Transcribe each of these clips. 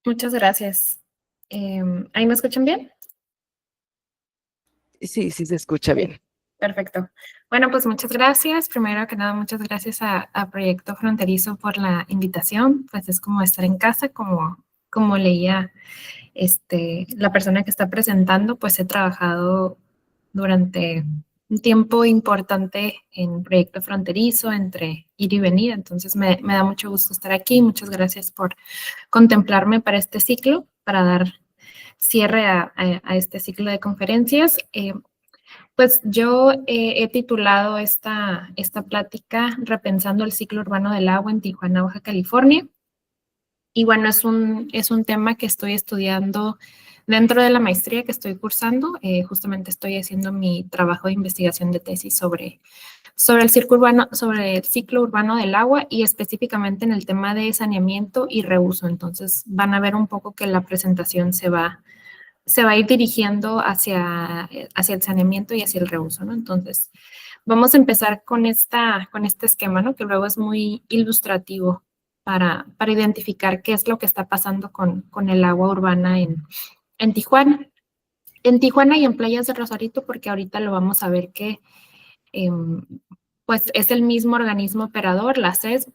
Muchas gracias. ¿Ahí me escuchan bien? Sí, sí se escucha bien. Perfecto. Bueno, pues muchas gracias. Primero que nada, muchas gracias a Proyecto Fronterizo por la invitación. Pues es como estar en casa, como leía la persona que está presentando, pues he trabajado durante un tiempo importante en Proyecto Fronterizo, entre ir y venir. Entonces me da mucho gusto estar aquí. Muchas gracias por contemplarme para este ciclo, para dar cierre a este ciclo de conferencias. Pues yo he titulado esta plática Repensando el ciclo urbano del agua en Tijuana, Baja California. Y bueno, es un tema que estoy estudiando dentro de la maestría que estoy cursando. Justamente estoy haciendo mi trabajo de investigación de tesis sobre el ciclo urbano del agua y específicamente en el tema de saneamiento y reuso. Entonces van a ver un poco que la presentación se va a ir dirigiendo hacia el saneamiento y hacia el reuso, ¿no? Entonces, vamos a empezar con este esquema, ¿no? Que luego es muy ilustrativo para identificar qué es lo que está pasando con el agua urbana en Tijuana. En Tijuana y en Playas de Rosarito, porque ahorita lo vamos a ver que pues es el mismo organismo operador, la SES,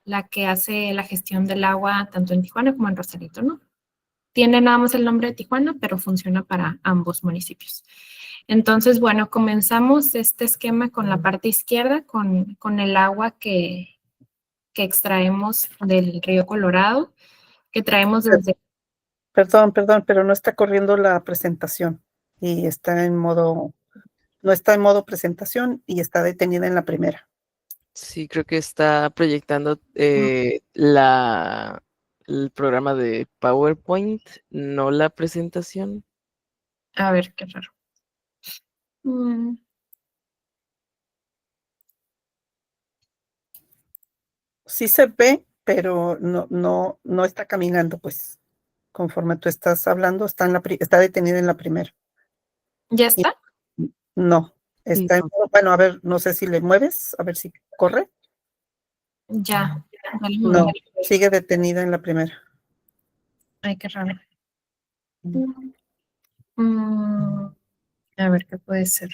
la que hace la gestión del agua tanto en Tijuana como en Rosarito, ¿no? Tiene nada más el nombre de Tijuana, pero funciona para ambos municipios. Entonces, bueno, comenzamos este esquema con la parte izquierda, con el agua que extraemos del río Colorado, que traemos desde... Perdón, pero no está corriendo la presentación y está en modo, no está en modo presentación y está detenida en la primera. Sí, creo que está proyectando el programa de PowerPoint, no la presentación. A ver, qué raro. Sí se ve, pero no está caminando, pues. Conforme tú estás hablando, está detenida en la primera. ¿Ya Y está? no, está en, No. bueno, a ver, no sé si le mueves, a ver si corre. Ya. Dale, No, sigue detenida en la primera. ay, qué raro. A ver, ¿qué puede ser?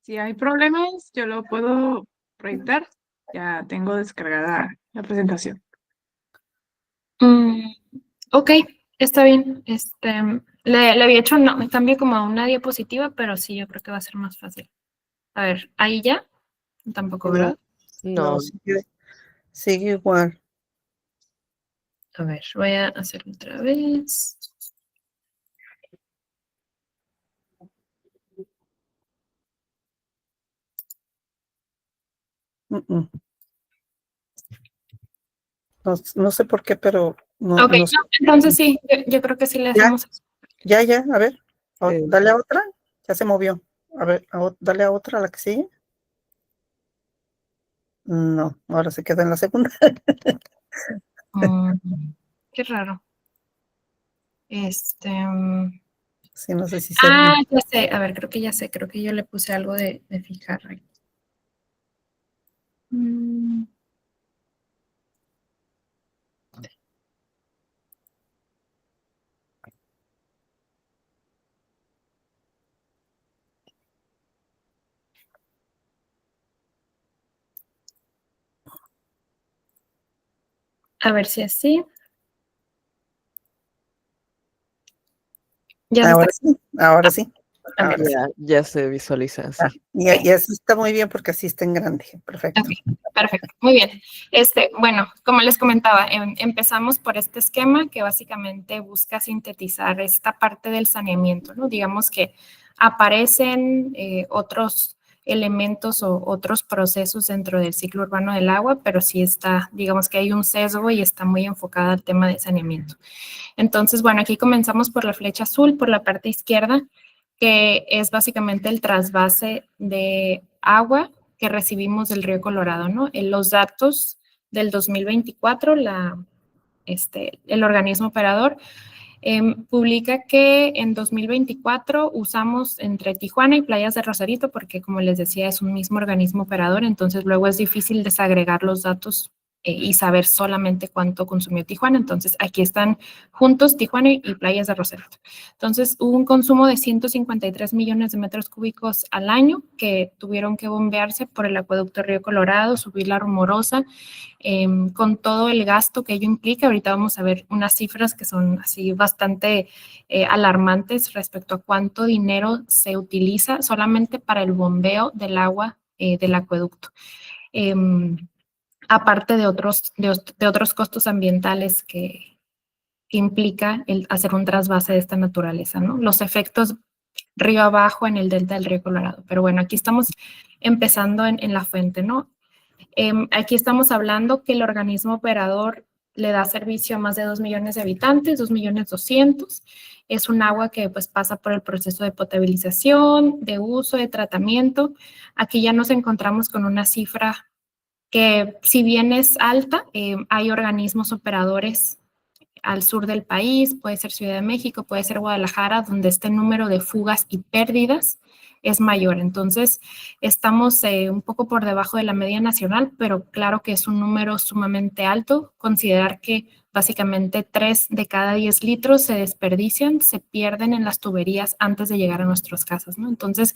Si hay problemas, yo lo puedo proyectar. Ya tengo descargada la presentación. Ok, está bien. Le había hecho un cambio como a una diapositiva, pero sí, yo creo que va a ser más fácil. A ver, ahí ya. Tampoco, No, ¿verdad? No, sigue igual. A ver, voy a hacerlo otra vez. No sé por qué, pero Ok, no. entonces sí, yo creo que sí le hacemos eso. Ya, a ver, Eh. dale a otra, ya se movió. A ver, dale a otra, a la que sigue. No, ahora se queda en la segunda. Qué raro. Sí, no sé si se ve. Ya sé, a ver, creo que ya sé, creo que yo le puse algo de fijar ahí. A ver si así. Ya se Ahora está. sí, ahora sí. Ahora Ok. sí. Ya se visualiza así. Y así está muy bien porque así está en grande. Perfecto. Ok, perfecto, muy bien. Bueno, como les comentaba, empezamos por este esquema que básicamente busca sintetizar esta parte del saneamiento, ¿no? Digamos que aparecen otros elementos o otros procesos dentro del ciclo urbano del agua, pero sí está, digamos que hay un sesgo y está muy enfocada al tema de saneamiento. Entonces, bueno, aquí comenzamos por la flecha azul, por la parte izquierda, que es básicamente el trasvase de agua que recibimos del río Colorado, ¿no? En los datos del 2024, el organismo operador publica que en 2024 usamos entre Tijuana y Playas de Rosarito, porque como les decía, es un mismo organismo operador, entonces luego es difícil desagregar los datos y saber solamente cuánto consumió Tijuana. Entonces, aquí están juntos Tijuana y Playas de Rosarito. Entonces, hubo un consumo de 153 millones de metros cúbicos al año que tuvieron que bombearse por el acueducto Río Colorado, subir la Rumorosa, con todo el gasto que ello implica. Ahorita vamos a ver unas cifras que son así bastante alarmantes respecto a cuánto dinero se utiliza solamente para el bombeo del agua del acueducto. Aparte de otros costos ambientales que implica el hacer un trasvase de esta naturaleza, ¿no? Los efectos río abajo en el delta del río Colorado. Pero bueno, aquí estamos empezando en la fuente, ¿no? Aquí estamos hablando que el organismo operador le da servicio a más de 2 millones de habitantes, 2.200.000. Es un agua que pues pasa por el proceso de potabilización, de uso, de tratamiento. Aquí ya nos encontramos con una cifra que si bien es alta, hay organismos operadores al sur del país, puede ser Ciudad de México, puede ser Guadalajara, donde este número de fugas y pérdidas es mayor. Entonces, estamos un poco por debajo de la media nacional, pero claro que es un número sumamente alto. Considerar que básicamente 3 de cada 10 litros se desperdician, se pierden en las tuberías antes de llegar a nuestras casas, ¿no? Entonces,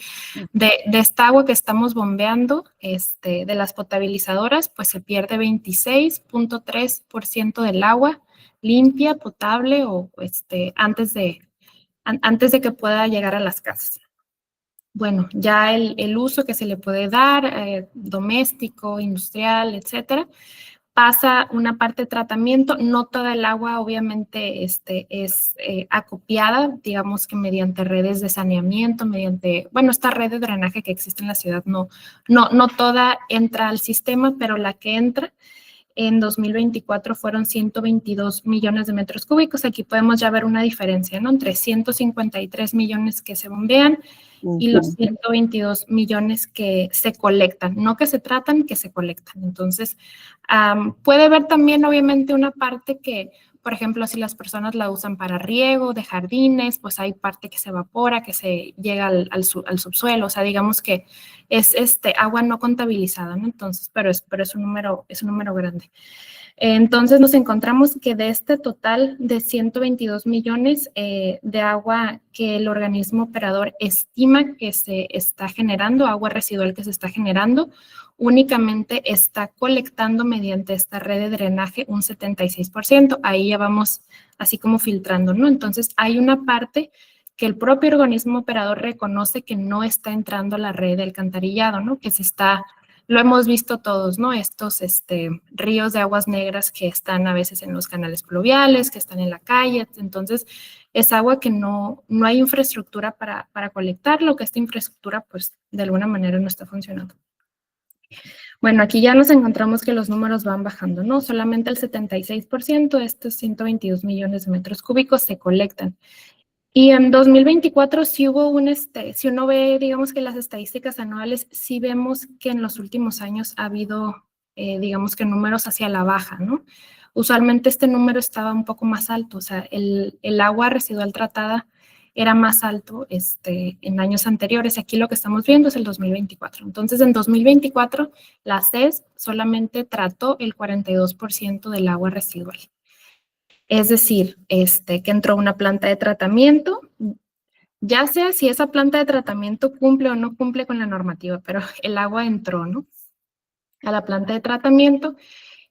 de esta agua que estamos bombeando, de las potabilizadoras, pues se pierde 26.3% del agua limpia, potable o antes de que pueda llegar a las casas. Bueno, ya el uso que se le puede dar, doméstico, industrial, etcétera, pasa una parte de tratamiento. No toda el agua, obviamente, es acopiada, digamos que mediante redes de saneamiento, esta red de drenaje que existe en la ciudad, no toda entra al sistema, pero la que entra en 2024 fueron 122 millones de metros cúbicos. Aquí podemos ya ver una diferencia, ¿no? Entre 153 millones que se bombean y los 122 millones que se colectan, no que se tratan, que se colectan. Entonces, puede haber también, obviamente, una parte que, por ejemplo, si las personas la usan para riego de jardines, pues hay parte que se evapora, que se llega al subsuelo. O sea, digamos que es agua no contabilizada, ¿no? Entonces, pero es un número grande. Entonces, nos encontramos que de este total de 122 millones de agua que el organismo operador estima que se está generando, agua residual que se está generando, únicamente está colectando mediante esta red de drenaje un 76%. Ahí ya vamos así como filtrando, ¿no? Entonces, hay una parte que el propio organismo operador reconoce que no está entrando a la red de alcantarillado, ¿no? Que se está... Lo hemos visto todos, ¿no? Estos ríos de aguas negras que están a veces en los canales pluviales, que están en la calle. Entonces, es agua que no hay infraestructura para colectarlo, que esta infraestructura, pues, de alguna manera no está funcionando. Bueno, aquí ya nos encontramos que los números van bajando, ¿no? Solamente el 76% de estos 122 millones de metros cúbicos se colectan. Y en 2024 sí hubo si uno ve, digamos que las estadísticas anuales, sí vemos que en los últimos años ha habido, digamos que números hacia la baja, ¿no? Usualmente este número estaba un poco más alto, o sea, el agua residual tratada era más alto en años anteriores. Aquí lo que estamos viendo es el 2024. Entonces, en 2024, la CES solamente trató el 42% del agua residual. Es decir, que entró una planta de tratamiento, ya sea si esa planta de tratamiento cumple o no cumple con la normativa, pero el agua entró, ¿no? A la planta de tratamiento,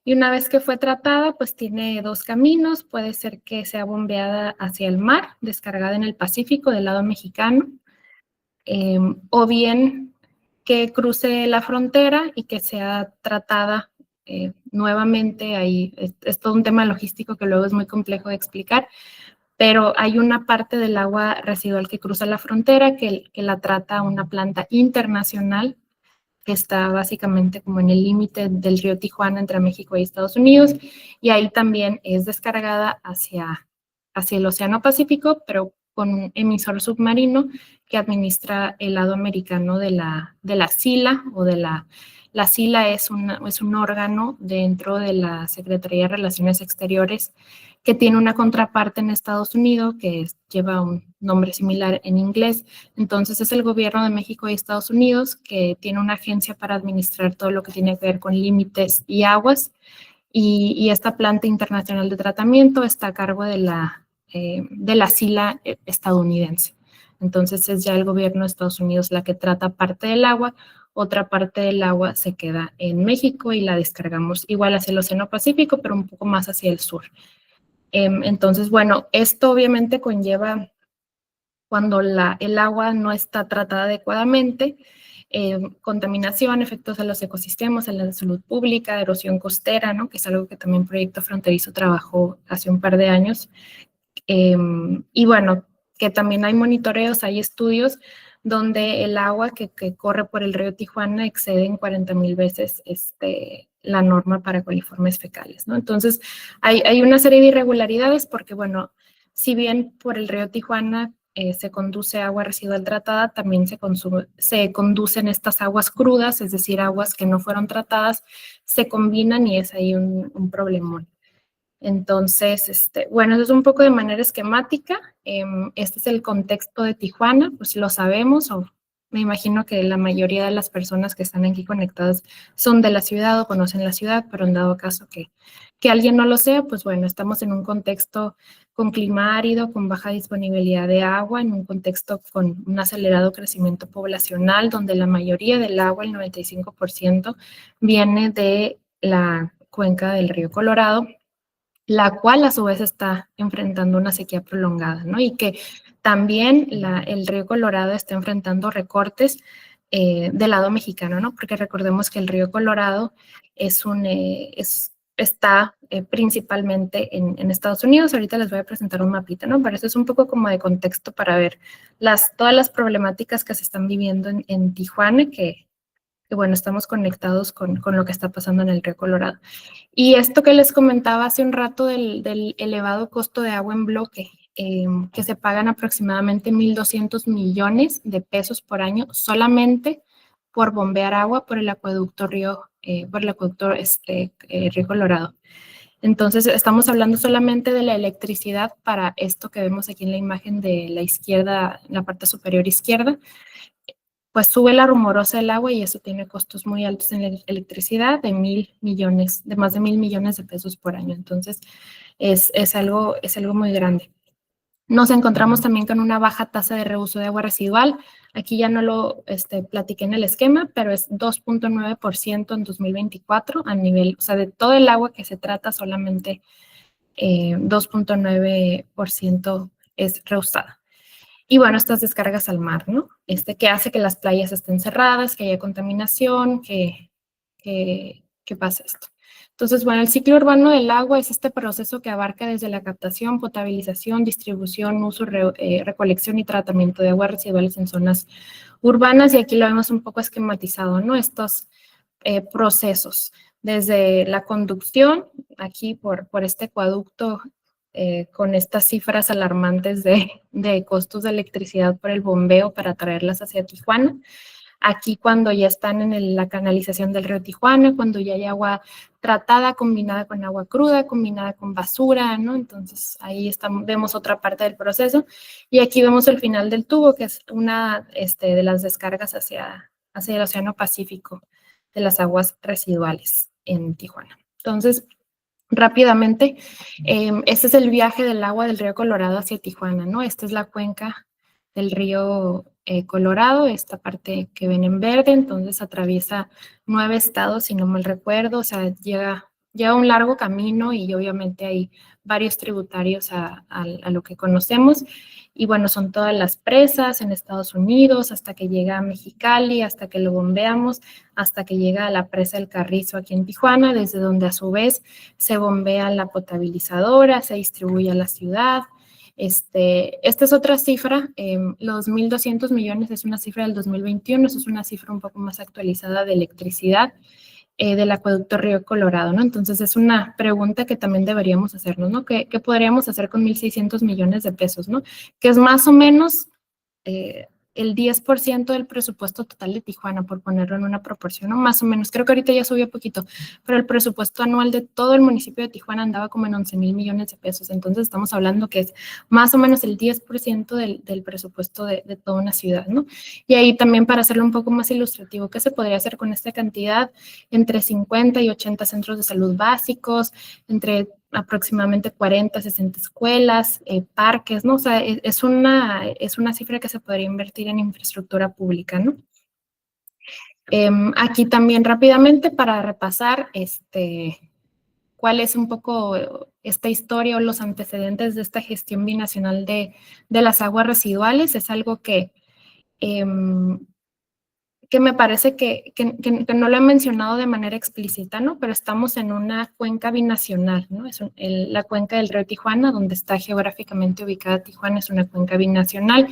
y una vez que fue tratada, pues tiene 2 caminos. Puede ser que sea bombeada hacia el mar, descargada en el Pacífico del lado mexicano, o bien que cruce la frontera y que sea tratada nuevamente. Ahí es todo un tema logístico que luego es muy complejo de explicar, pero hay una parte del agua residual que cruza la frontera que la trata una planta internacional que está básicamente como en el límite del río Tijuana entre México y Estados Unidos, y ahí también es descargada hacia el Océano Pacífico, pero con un emisor submarino que administra el lado americano de la SILA, o de la SILA es un órgano dentro de la Secretaría de Relaciones Exteriores que tiene una contraparte en Estados Unidos que lleva un nombre similar en inglés. Entonces, es el gobierno de México y Estados Unidos que tiene una agencia para administrar todo lo que tiene que ver con límites y aguas, y esta planta internacional de tratamiento está a cargo de la SILA estadounidense. Entonces es ya el gobierno de Estados Unidos la que trata parte del agua, otra parte del agua se queda en México y la descargamos igual hacia el Océano Pacífico, pero un poco más hacia el sur. Entonces, bueno, esto obviamente conlleva cuando el agua no está tratada adecuadamente, contaminación, efectos a los ecosistemas, a la salud pública, erosión costera, ¿no? Que es algo que también Proyecto Fronterizo trabajó hace un par de años. Y bueno, que también hay monitoreos, hay estudios donde el agua que corre por el río Tijuana excede en 40,000 veces la norma para coliformes fecales, ¿no? Entonces, hay una serie de irregularidades porque, bueno, si bien por el río Tijuana se conduce agua residual tratada, también se conducen estas aguas crudas, es decir, aguas que no fueron tratadas, se combinan y es ahí un problemón. Entonces, bueno, eso es un poco de manera esquemática. Este es el contexto de Tijuana, pues lo sabemos, o me imagino que la mayoría de las personas que están aquí conectadas son de la ciudad o conocen la ciudad, pero en dado caso que alguien no lo sea, pues bueno, estamos en un contexto con clima árido, con baja disponibilidad de agua, en un contexto con un acelerado crecimiento poblacional, donde la mayoría del agua, el 95%, viene de la cuenca del río Colorado, la cual a su vez está enfrentando una sequía prolongada, ¿no? Y que también el río Colorado está enfrentando recortes del lado mexicano, ¿no? Porque recordemos que el río Colorado está principalmente en Estados Unidos. Ahorita les voy a presentar un mapita, ¿no? Pero eso es un poco como de contexto para ver todas las problemáticas que se están viviendo en Tijuana, que bueno, estamos conectados con lo que está pasando en el río Colorado. Y esto que les comentaba hace un rato del elevado costo de agua en bloque, que se pagan aproximadamente 1,200 millones de pesos por año solamente por bombear agua por el acueducto río Colorado. Entonces, estamos hablando solamente de la electricidad para esto que vemos aquí en la imagen de la izquierda, en la parte superior izquierda. Pues sube la rumorosa del agua y eso tiene costos muy altos en la electricidad de más de 1,000 millones de pesos por año. Entonces, es algo muy grande. Nos encontramos también con una baja tasa de reuso de agua residual. Aquí ya no lo platiqué en el esquema, pero es 2,9% en 2024 a nivel, o sea, de todo el agua que se trata, solamente 2,9% es reusada. Y bueno, estas descargas al mar, ¿no? Que hace que las playas estén cerradas, que haya contaminación, que pase esto. Entonces, bueno, el ciclo urbano del agua es este proceso que abarca desde la captación, potabilización, distribución, uso, recolección y tratamiento de aguas residuales en zonas urbanas. Y aquí lo vemos un poco esquematizado, ¿no? Estos procesos, desde la conducción, aquí por este acueducto, con estas cifras alarmantes de costos de electricidad por el bombeo para traerlas hacia Tijuana. Aquí cuando ya están en la canalización del río Tijuana, cuando ya hay agua tratada combinada con agua cruda, combinada con basura, ¿no? Entonces ahí vemos otra parte del proceso. Y aquí vemos el final del tubo, que es una de las descargas hacia el Océano Pacífico de las aguas residuales en Tijuana. Entonces, rápidamente, este es el viaje del agua del río Colorado hacia Tijuana, ¿no? Esta es la cuenca del río Colorado, esta parte que ven en verde, entonces atraviesa 9 estados, si no mal recuerdo, o sea, llega un largo camino y obviamente hay varios tributarios a lo que conocemos. Y bueno, son todas las presas en Estados Unidos hasta que llega a Mexicali, hasta que lo bombeamos, hasta que llega a la presa del Carrizo aquí en Tijuana, desde donde a su vez se bombea la potabilizadora, se distribuye a la ciudad. Esta es otra cifra, los 1,200 millones es una cifra del 2021, eso es una cifra un poco más actualizada de electricidad del acueducto Río Colorado, ¿no? Entonces es una pregunta que también deberíamos hacernos, ¿no? ¿Qué podríamos hacer con 1,600 millones de pesos, ¿no? Que es más o menos el 10% del presupuesto total de Tijuana, por ponerlo en una proporción, ¿no? Más o menos. Creo que ahorita ya subió poquito, pero el presupuesto anual de todo el municipio de Tijuana andaba como en 11,000 millones de pesos. Entonces, estamos hablando que es más o menos el 10% del presupuesto de toda una ciudad, ¿no? Y ahí también, para hacerlo un poco más ilustrativo, ¿qué se podría hacer con esta cantidad? Entre 50 y 80 centros de salud básicos, entre aproximadamente 40, 60 escuelas, parques, ¿no? O sea, es una cifra que se podría invertir en infraestructura pública, ¿no? Aquí también rápidamente para repasar cuál es un poco esta historia o los antecedentes de esta gestión binacional de las aguas residuales. Es algo que me parece que no lo he mencionado de manera explícita, ¿no? Pero estamos en una cuenca binacional, ¿no? La cuenca del río Tijuana, donde está geográficamente ubicada Tijuana, es una cuenca binacional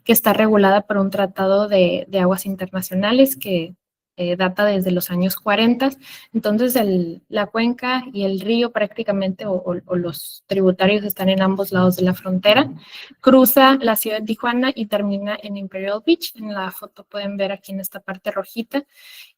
que está regulada por un tratado de aguas internacionales que data desde los años 40. Entonces, la cuenca y el río prácticamente, o los tributarios están en ambos lados de la frontera. Cruza la ciudad de Tijuana y termina en Imperial Beach. En la foto pueden ver aquí en esta parte rojita,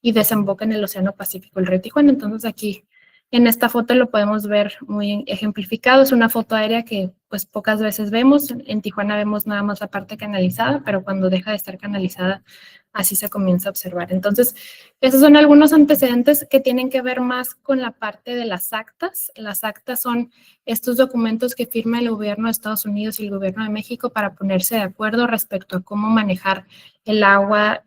y desemboca en el Océano Pacífico el río Tijuana. Entonces, aquí en esta foto lo podemos ver muy ejemplificado. Es una foto aérea que pues pocas veces vemos. En Tijuana vemos nada más la parte canalizada, pero cuando deja de estar canalizada, así se comienza a observar. Entonces, esos son algunos antecedentes que tienen que ver más con la parte de las actas. Las actas son estos documentos que firma el gobierno de Estados Unidos y el gobierno de México para ponerse de acuerdo respecto a cómo manejar el agua,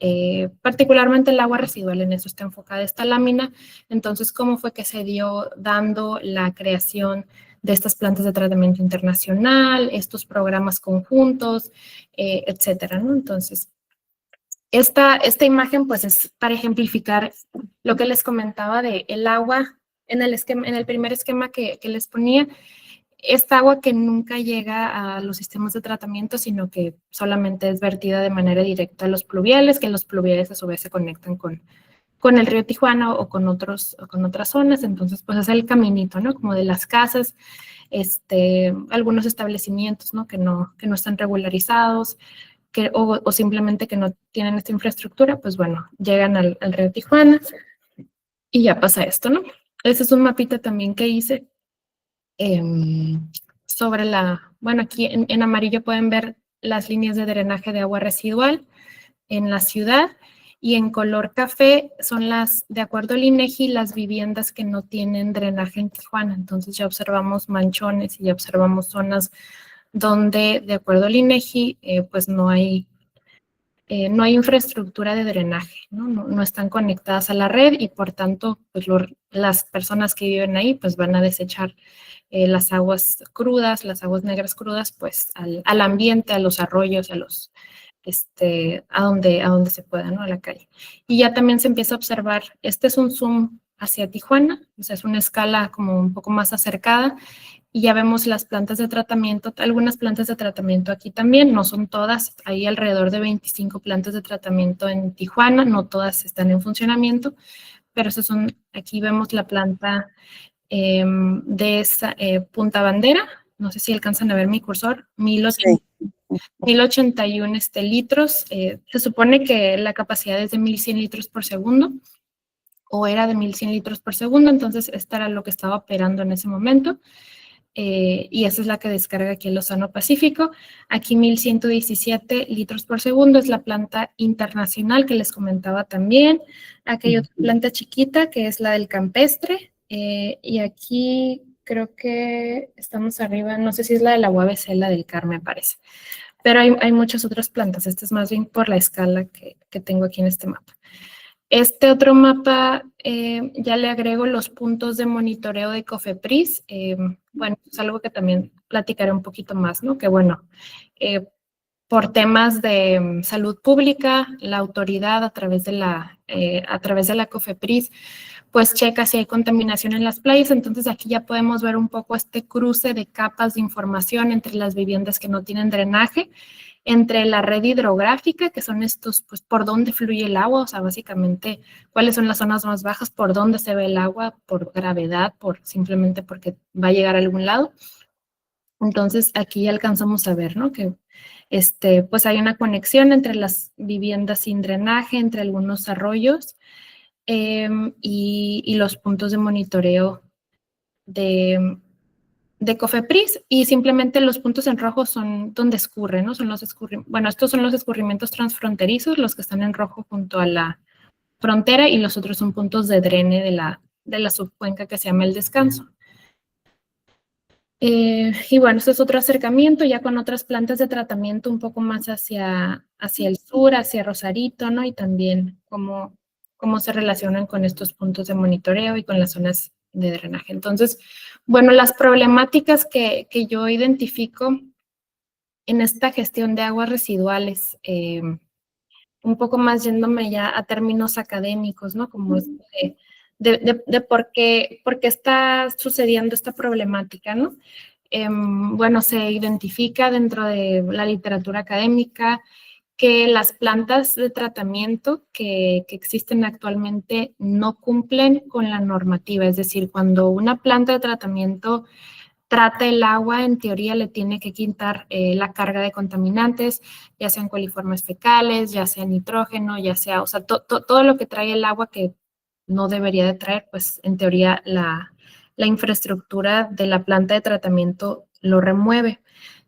particularmente el agua residual. En eso está enfocada esta lámina. Entonces, ¿cómo fue que se dio dando la creación de estas plantas de tratamiento internacional, estos programas conjuntos, etcétera, ¿no? Entonces, esta imagen pues es para ejemplificar lo que les comentaba de el agua en el primer esquema que les ponía. Esta agua que nunca llega a los sistemas de tratamiento, sino que solamente es vertida de manera directa a los pluviales, que los pluviales a su vez se conectan con el río Tijuana o con otras zonas. Entonces, pues es el caminito, ¿no? Como de las casas, algunos establecimientos, ¿no? Que no están regularizados, o simplemente que no tienen esta infraestructura, pues bueno, llegan al río Tijuana y ya pasa esto, ¿no? Ese es un mapita también que hice sobre bueno, aquí en amarillo pueden ver las líneas de drenaje de agua residual en la ciudad, y en color café son de acuerdo al INEGI, las viviendas que no tienen drenaje en Tijuana. Entonces ya observamos manchones y ya observamos zonas donde, de acuerdo al INEGI, pues no hay infraestructura de drenaje, ¿no? No están conectadas a la red, y por tanto, pues las personas que viven ahí pues van a desechar las aguas crudas, las aguas negras crudas, pues al ambiente, a los arroyos, a donde se pueda, ¿no? A la calle. Y ya también se empieza a observar, este es un zoom hacia Tijuana, o sea, es una escala como un poco más acercada, y ya vemos las plantas de tratamiento, algunas plantas de tratamiento aquí también, no son todas, hay alrededor de 25 plantas de tratamiento en Tijuana, no todas están en funcionamiento, pero aquí vemos la planta de esa, Punta Bandera, no sé si alcanzan a ver mi cursor, 1081 litros. Se supone que la capacidad es de 1100 litros por segundo, o era de 1100 litros por segundo, entonces esta era lo que estaba operando en ese momento. Y esa es la que descarga aquí el Océano Pacífico. Aquí 1117 litros por segundo es la planta internacional que les comentaba también. Aquí hay otra planta chiquita que es la del Campestre, y aquí creo que estamos arriba, no sé si es la de la UABC, la del Carmen, me parece. Pero hay muchas otras plantas. Este es más bien por la escala que tengo aquí en este mapa. Este otro mapa, ya le agrego los puntos de monitoreo de COFEPRIS. Bueno, es algo que también platicaré un poquito más, ¿no? Que bueno, por temas de salud pública, la autoridad a través de la COFEPRIS, pues checa si hay contaminación en las playas. Entonces aquí ya podemos ver un poco este cruce de capas de información entre las viviendas que no tienen drenaje, entre la red hidrográfica, que son estos, pues, por dónde fluye el agua, o sea, básicamente, cuáles son las zonas más bajas, por dónde se ve el agua, por gravedad, simplemente porque va a llegar a algún lado. Entonces, aquí alcanzamos a ver, ¿no? Que pues hay una conexión entre las viviendas sin drenaje, entre algunos arroyos y los puntos de monitoreo de Cofepris, y simplemente los puntos en rojo son donde escurre, ¿no? Son bueno, estos son los escurrimientos transfronterizos, los que están en rojo junto a la frontera, y los otros son puntos de drene de la subcuenca que se llama El Descanso. Y bueno, este es otro acercamiento ya con otras plantas de tratamiento un poco más hacia el sur, hacia Rosarito, ¿no? Y también cómo se relacionan con estos puntos de monitoreo y con las zonas de drenaje. Entonces, bueno, las problemáticas que yo identifico en esta gestión de aguas residuales, un poco más yéndome ya a términos académicos, ¿no? Como de por qué está sucediendo esta problemática, ¿no? Bueno, se identifica dentro de la literatura académica que las plantas de tratamiento que existen actualmente no cumplen con la normativa. Es decir, cuando una planta de tratamiento trata el agua, en teoría le tiene que quitar la carga de contaminantes, ya sean coliformes fecales, ya sea nitrógeno, ya sea, o sea, todo lo que trae el agua que no debería de traer, pues en teoría la infraestructura de la planta de tratamiento lo remueve.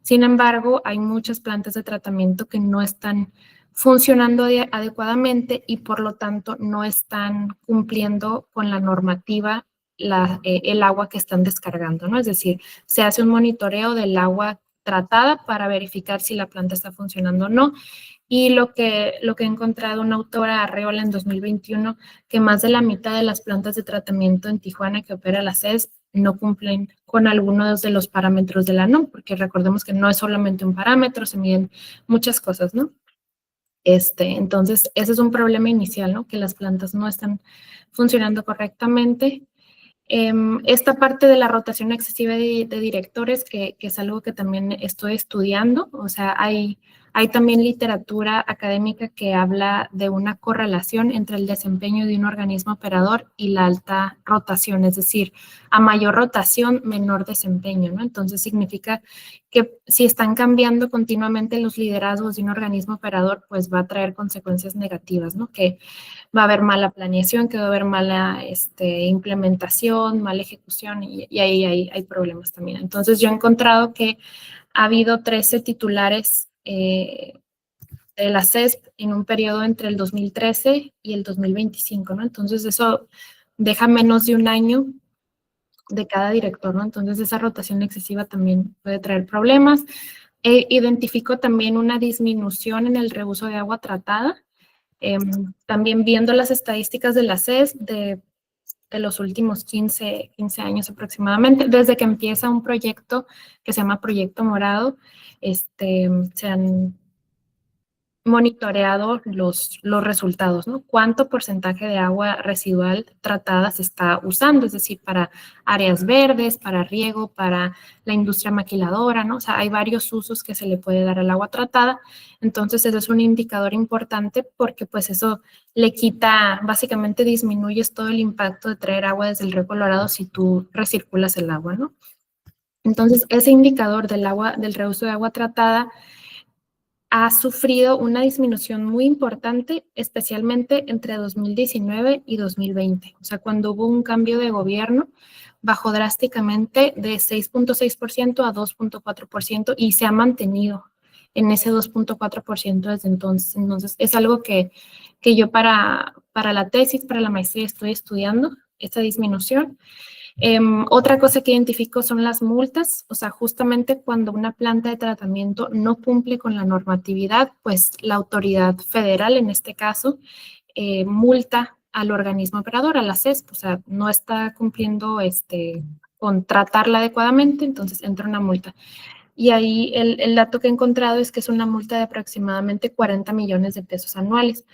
Sin embargo, hay muchas plantas de tratamiento que no están funcionando adecuadamente y por lo tanto no están cumpliendo con la normativa el agua que están descargando, ¿no? Es decir, se hace un monitoreo del agua tratada para verificar si la planta está funcionando o no. Y lo que he encontrado una autora, Arreola, en 2021, que más de la mitad de las plantas de tratamiento en Tijuana que opera la CES no cumplen con algunos de los parámetros de la NOM, porque recordemos que no es solamente un parámetro, se miden muchas cosas, ¿no? Entonces, ese es un problema inicial, ¿no? Que las plantas no están funcionando correctamente. Esta parte de la rotación excesiva de directores, que es algo que también estoy estudiando, o sea, hay también literatura académica que habla de una correlación entre el desempeño de un organismo operador y la alta rotación, es decir, a mayor rotación, menor desempeño, ¿no? Entonces significa que si están cambiando continuamente los liderazgos de un organismo operador, pues va a traer consecuencias negativas, ¿no? Que va a haber mala planeación, que va a haber mala implementación, mala ejecución, y ahí hay problemas también. Entonces, yo he encontrado que ha habido 13 titulares de la CESP en un periodo entre el 2013 y el 2025, ¿no? Entonces, eso deja menos de un año de cada director, ¿no? Entonces, esa rotación excesiva también puede traer problemas. Identifico también una disminución en el reuso de agua tratada. También viendo las estadísticas de la CES de los últimos 15 años aproximadamente, desde que empieza un proyecto que se llama Proyecto Morado, se han monitoreado los resultados, ¿no? ¿Cuánto porcentaje de agua residual tratada se está usando? Es decir, para áreas verdes, para riego, para la industria maquiladora, ¿no? O sea, hay varios usos que se le puede dar al agua tratada. Entonces, eso es un indicador importante porque, pues, eso le quita, básicamente disminuyes todo el impacto de traer agua desde el Río Colorado si tú recirculas el agua, ¿no? Entonces, ese indicador del agua, del reuso de agua tratada, ha sufrido una disminución muy importante, especialmente entre 2019 y 2020. O sea, cuando hubo un cambio de gobierno, bajó drásticamente de 6.6% a 2.4% y se ha mantenido en ese 2.4% desde entonces. Entonces, es algo que yo para la tesis, para la maestría estoy estudiando, esta disminución. Otra cosa que identifico son las multas, o sea, justamente cuando una planta de tratamiento no cumple con la normatividad, pues la autoridad federal, en este caso, multa al organismo operador, a la CESP, o sea, no está cumpliendo con tratarla adecuadamente, entonces entra una multa. Y ahí el dato que he encontrado es que es una multa de aproximadamente 40 millones de pesos anuales.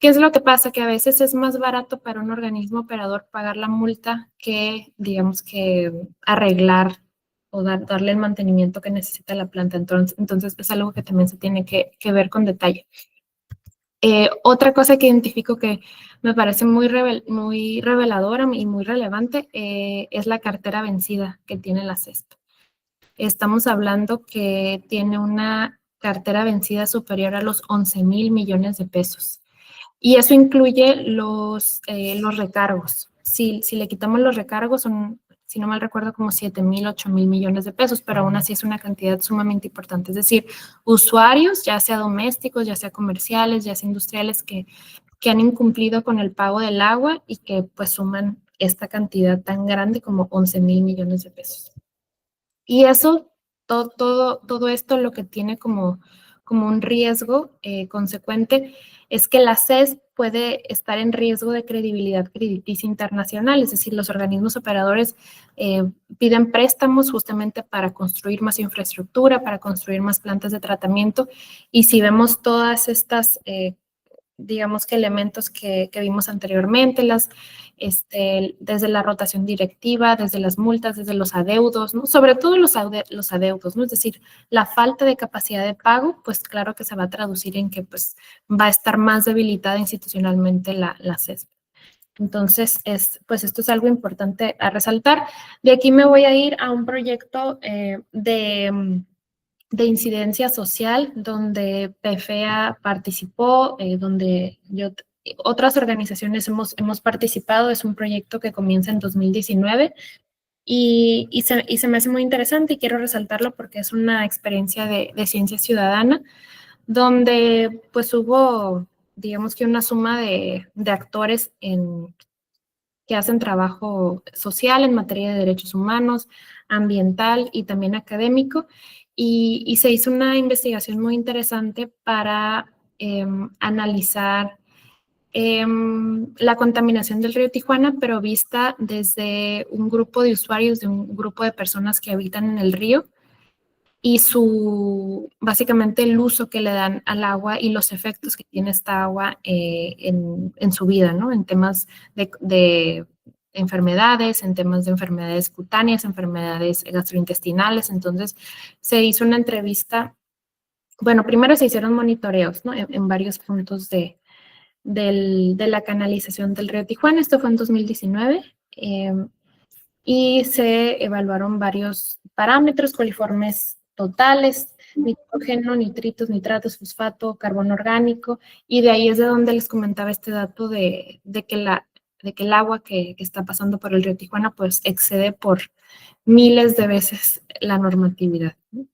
¿Qué es lo que pasa? Que a veces es más barato para un organismo operador pagar la multa que, digamos, que arreglar o darle el mantenimiento que necesita la planta. Entonces es algo que también se tiene que ver con detalle. Otra cosa que identifico que me parece muy reveladora y muy relevante es la cartera vencida que tiene la CESP. estamos hablando que tiene una cartera vencida superior a los 11,000 millones de pesos. Y eso incluye los recargos. Si le quitamos los recargos, son, si no mal recuerdo, como 7,000, 8,000 millones de pesos, pero aún así es una cantidad sumamente importante. Es decir, usuarios, ya sea domésticos, ya sea comerciales, ya sea industriales, que han incumplido con el pago del agua y que pues suman esta cantidad tan grande como 11,000 millones de pesos. Y eso, todo esto lo que tiene como un riesgo consecuente es que la CES puede estar en riesgo de credibilidad crediticia internacional, es decir, los organismos operadores piden préstamos justamente para construir más infraestructura, para construir más plantas de tratamiento, y si vemos todas estas digamos que elementos que vimos anteriormente, desde la rotación directiva, desde las multas, desde los adeudos, ¿no? Sobre todo los adeudos, ¿no? Es decir, la falta de capacidad de pago, pues claro que se va a traducir en que pues, va a estar más debilitada institucionalmente la CESP. Entonces, pues esto es algo importante a resaltar. De aquí me voy a ir a un proyecto de incidencia social, donde PFEA participó, donde otras organizaciones hemos participado. Es un proyecto que comienza en 2019 y se me hace muy interesante y quiero resaltarlo porque es una experiencia de ciencia ciudadana, donde pues hubo, digamos que una suma de actores que hacen trabajo social en materia de derechos humanos, ambiental y también académico. Y se hizo una investigación muy interesante para analizar la contaminación del río Tijuana, pero vista desde un grupo de usuarios, de un grupo de personas que habitan en el río, y básicamente el uso que le dan al agua y los efectos que tiene esta agua en su vida, ¿no? En temas de enfermedades, en temas de enfermedades cutáneas, enfermedades gastrointestinales. Entonces, se hizo una entrevista, bueno, primero se hicieron monitoreos, ¿no? En varios puntos de la canalización del río Tijuana. Esto fue en 2019. Y se evaluaron varios parámetros coliformes totales, nitrógeno, nitritos, nitratos, fosfato, carbono orgánico, y de ahí es de donde les comentaba este dato de que el agua que está pasando por el río Tijuana pues excede por miles de veces la normatividad, ¿no?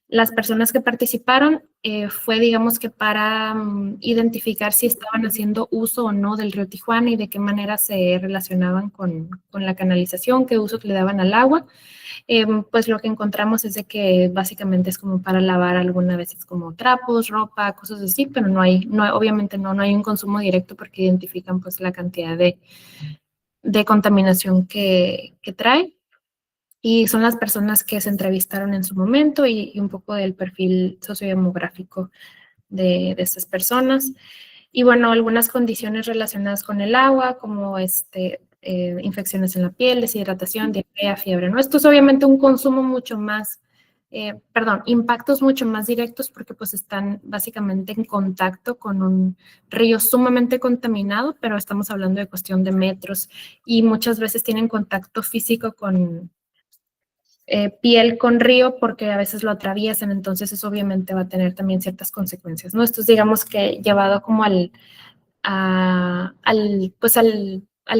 Las personas que participaron fue, digamos que para identificar si estaban haciendo uso o no del río Tijuana y de qué manera se relacionaban con la canalización, qué uso le daban al agua. Pues lo que encontramos es de que básicamente es como para lavar algunas veces como trapos, ropa, cosas así, pero obviamente no hay un consumo directo porque identifican pues la cantidad de contaminación que trae. Y son las personas que se entrevistaron en su momento y un poco del perfil sociodemográfico de estas personas. Y bueno, algunas condiciones relacionadas con el agua, como infecciones en la piel, deshidratación, diarrea, fiebre, ¿no? Esto es obviamente un consumo mucho más, impactos mucho más directos porque pues están básicamente en contacto con un río sumamente contaminado, pero estamos hablando de cuestión de metros y muchas veces tienen contacto físico con piel con río porque a veces lo atraviesan, entonces eso obviamente va a tener también ciertas consecuencias, ¿no? Esto es, digamos que llevado como al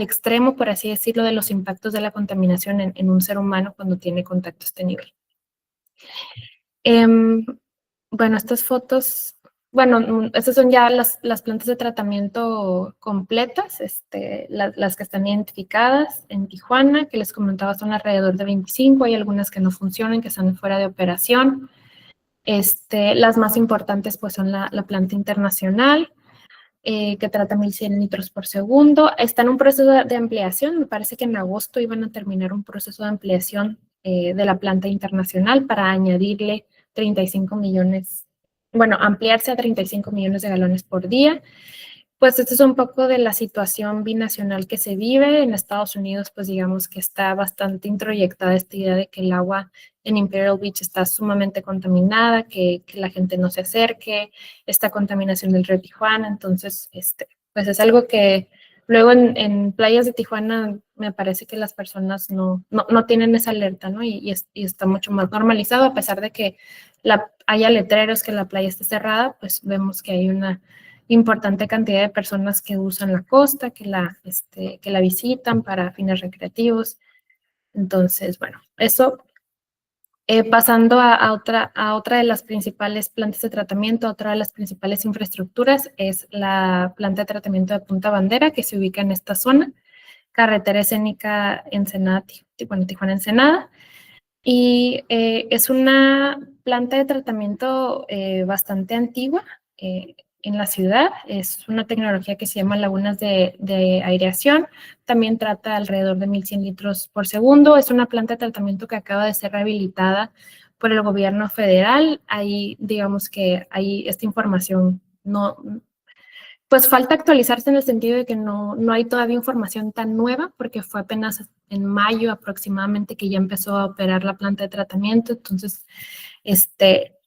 extremo, por así decirlo, de los impactos de la contaminación en un ser humano cuando tiene contacto a este nivel. Bueno, estas fotos, bueno, estas son ya las plantas de tratamiento completas, las que están identificadas en Tijuana, que les comentaba son alrededor de 25, hay algunas que no funcionan, que están fuera de operación. Las más importantes pues son la planta internacional, que trata 1,100 litros por segundo. Está en un proceso de ampliación, me parece que en agosto iban a terminar un proceso de ampliación de la planta internacional para añadirle 35 millones, bueno, ampliarse a 35 millones de galones por día. Pues esto es un poco de la situación binacional que se vive. En Estados Unidos, pues digamos que está bastante introyectada esta idea de que el agua en Imperial Beach está sumamente contaminada, que la gente no se acerque, esta contaminación del río Tijuana. Entonces, pues es algo que Luego en playas de Tijuana me parece que las personas no tienen esa alerta, ¿no? Y está mucho más normalizado, a pesar de que haya letreros que la playa esté cerrada, pues vemos que hay una importante cantidad de personas que usan la costa, que la visitan para fines recreativos. Entonces, bueno, eso. Pasando a otra de las principales plantas de tratamiento, otra de las principales infraestructuras es la planta de tratamiento de Punta Bandera, que se ubica en esta zona, carretera escénica Ensenada, Tijuana Ensenada. Y es una planta de tratamiento bastante antigua en la ciudad. Es una tecnología que se llama lagunas de aireación. También trata alrededor de 1.100 litros por segundo. Es una planta de tratamiento que acaba de ser rehabilitada por el gobierno federal. Ahí, digamos que ahí esta información pues falta actualizarse en el sentido de que no hay todavía información tan nueva, porque fue apenas en mayo aproximadamente que ya empezó a operar la planta de tratamiento. Entonces,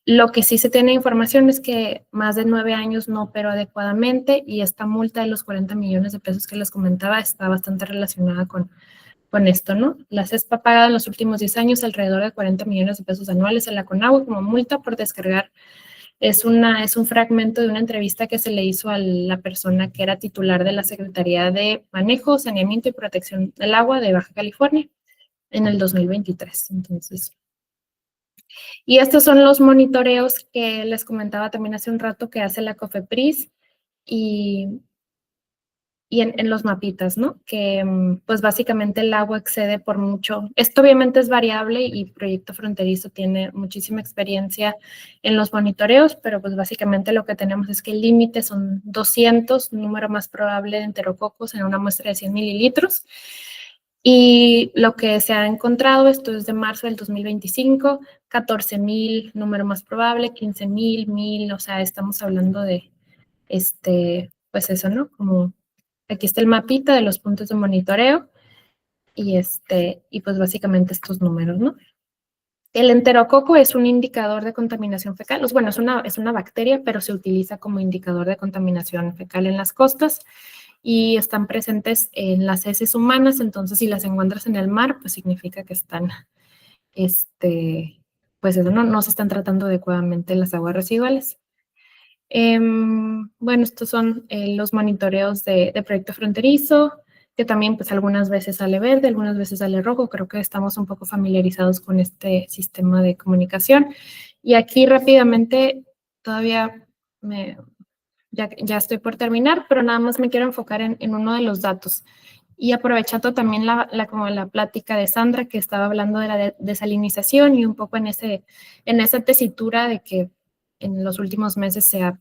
lo que sí se tiene información es que más de 9 años no operó adecuadamente, y esta multa de los 40 millones de pesos que les comentaba está bastante relacionada con esto, ¿no? La CESPA ha pagado en los últimos 10 años alrededor de 40 millones de pesos anuales a la CONAGUA como multa por descargar. Es un fragmento de una entrevista que se le hizo a la persona que era titular de la Secretaría de Manejo, Saneamiento y Protección del Agua de Baja California en el 2023. Entonces, y estos son los monitoreos que les comentaba también hace un rato que hace la COFEPRIS y en los mapitas, ¿no? Que pues básicamente el agua excede por mucho. Esto obviamente es variable y Proyecto Fronterizo tiene muchísima experiencia en los monitoreos, pero pues básicamente lo que tenemos es que el límite son 200, número más probable de enterococos en una muestra de 100 mililitros. Y lo que se ha encontrado, esto es de marzo del 2025, 14,000, número más probable, 15,000, 1,000, o sea, estamos hablando de, pues eso, ¿no? Como aquí está el mapita de los puntos de monitoreo y pues básicamente estos números, ¿no? El enterococo es un indicador de contaminación fecal. Bueno, es una bacteria, pero se utiliza como indicador de contaminación fecal en las costas y están presentes en las heces humanas. Entonces, si las encuentras en el mar, pues significa que están, pues eso, no se están tratando adecuadamente las aguas residuales. Bueno, estos son los monitoreos de Proyecto Fronterizo, que también pues algunas veces sale verde, algunas veces sale rojo. Creo que estamos un poco familiarizados con este sistema de comunicación. Y aquí rápidamente, todavía ya estoy por terminar, pero nada más me quiero enfocar en uno de los datos. Y aprovechando también como la plática de Sandra, que estaba hablando de la desalinización y un poco en esa tesitura de que en los últimos meses se ha,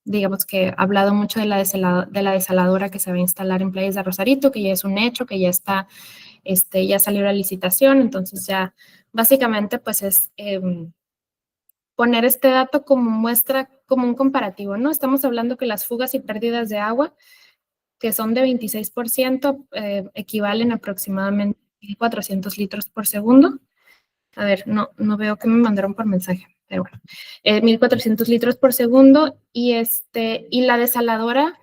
digamos que hablado mucho de la desaladora que se va a instalar en Playas de Rosarito, que ya es un hecho, que ya está, ya salió la licitación. Entonces ya básicamente pues es poner este dato como muestra, como un comparativo, ¿no? Estamos hablando que las fugas y pérdidas de agua, que son de 26%, equivalen aproximadamente a 1,400 litros por segundo. A ver, no veo que me mandaron por mensaje, pero bueno, 1,400 litros por segundo. Y la desaladora,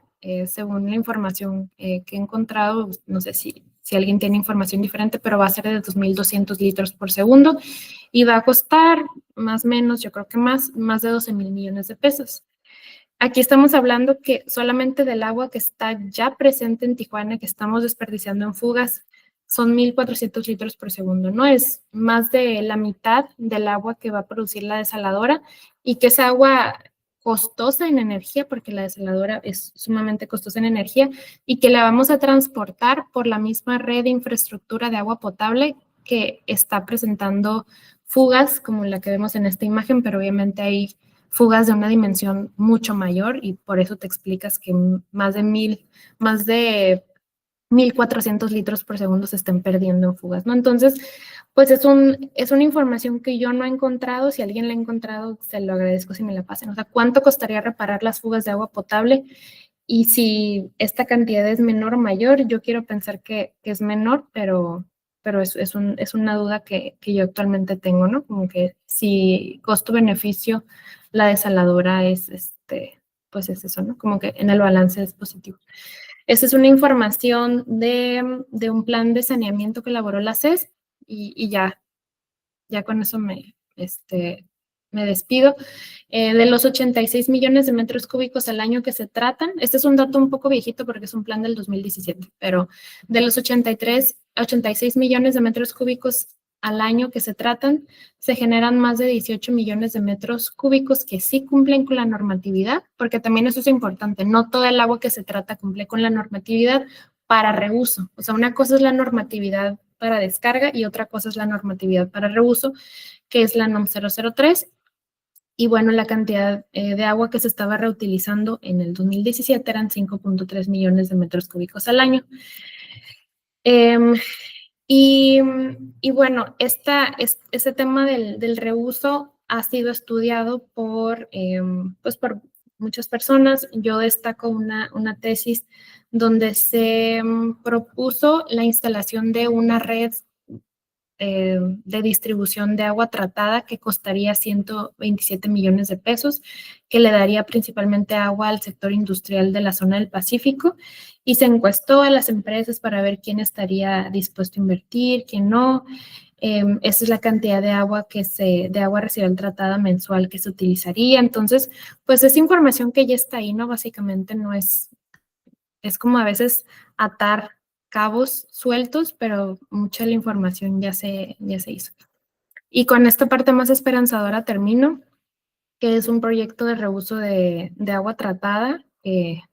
según la información que he encontrado, no sé si alguien tiene información diferente, pero va a ser de 2,200 litros por segundo y va a costar más o menos, yo creo que más de 12,000 millones de pesos. Aquí estamos hablando que solamente del agua que está ya presente en Tijuana, que estamos desperdiciando en fugas, son 1,400 litros por segundo, ¿no? Es más de la mitad del agua que va a producir la desaladora, y que esa agua costosa en energía, porque la desaladora es sumamente costosa en energía, y que la vamos a transportar por la misma red de infraestructura de agua potable que está presentando fugas como la que vemos en esta imagen, pero obviamente hay fugas de una dimensión mucho mayor, y por eso te explicas que más de 1,400 litros por segundo se estén perdiendo en fugas, ¿no? Entonces, pues es una información que yo no he encontrado. Si alguien la ha encontrado, se lo agradezco si me la pasen. O sea, ¿cuánto costaría reparar las fugas de agua potable? Y si esta cantidad es menor o mayor, yo quiero pensar que es menor, pero es una duda que yo actualmente tengo, ¿no? Como que si costo-beneficio, la desaladora es, pues es eso, ¿no? Como que en el balance es positivo. Esta es una información de un plan de saneamiento que elaboró la CES y ya con eso me despido. De los 86 millones de metros cúbicos al año que se tratan, este es un dato un poco viejito porque es un plan del 2017, pero de los 86 millones de metros cúbicos al año que se tratan, se generan más de 18 millones de metros cúbicos que sí cumplen con la normatividad, porque también eso es importante, no todo el agua que se trata cumple con la normatividad para reuso. O sea, una cosa es la normatividad para descarga y otra cosa es la normatividad para reuso, que es la NOM 003. Y bueno, la cantidad de agua que se estaba reutilizando en el 2017 eran 5.3 millones de metros cúbicos al año. Y bueno, este tema del reuso ha sido estudiado por muchas personas. Yo destaco una tesis donde se propuso la instalación de una red de distribución de agua tratada que costaría 127 millones de pesos, que le daría principalmente agua al sector industrial de la zona del Pacífico, y se encuestó a las empresas para ver quién estaría dispuesto a invertir, quién no. Esa es la cantidad de agua de agua residual tratada mensual que se utilizaría. Entonces, pues es información que ya está ahí, ¿no? Básicamente no es como a veces atar cabos sueltos, pero mucha de la información ya se hizo. Y con esta parte más esperanzadora termino, que es un proyecto de reuso de agua tratada que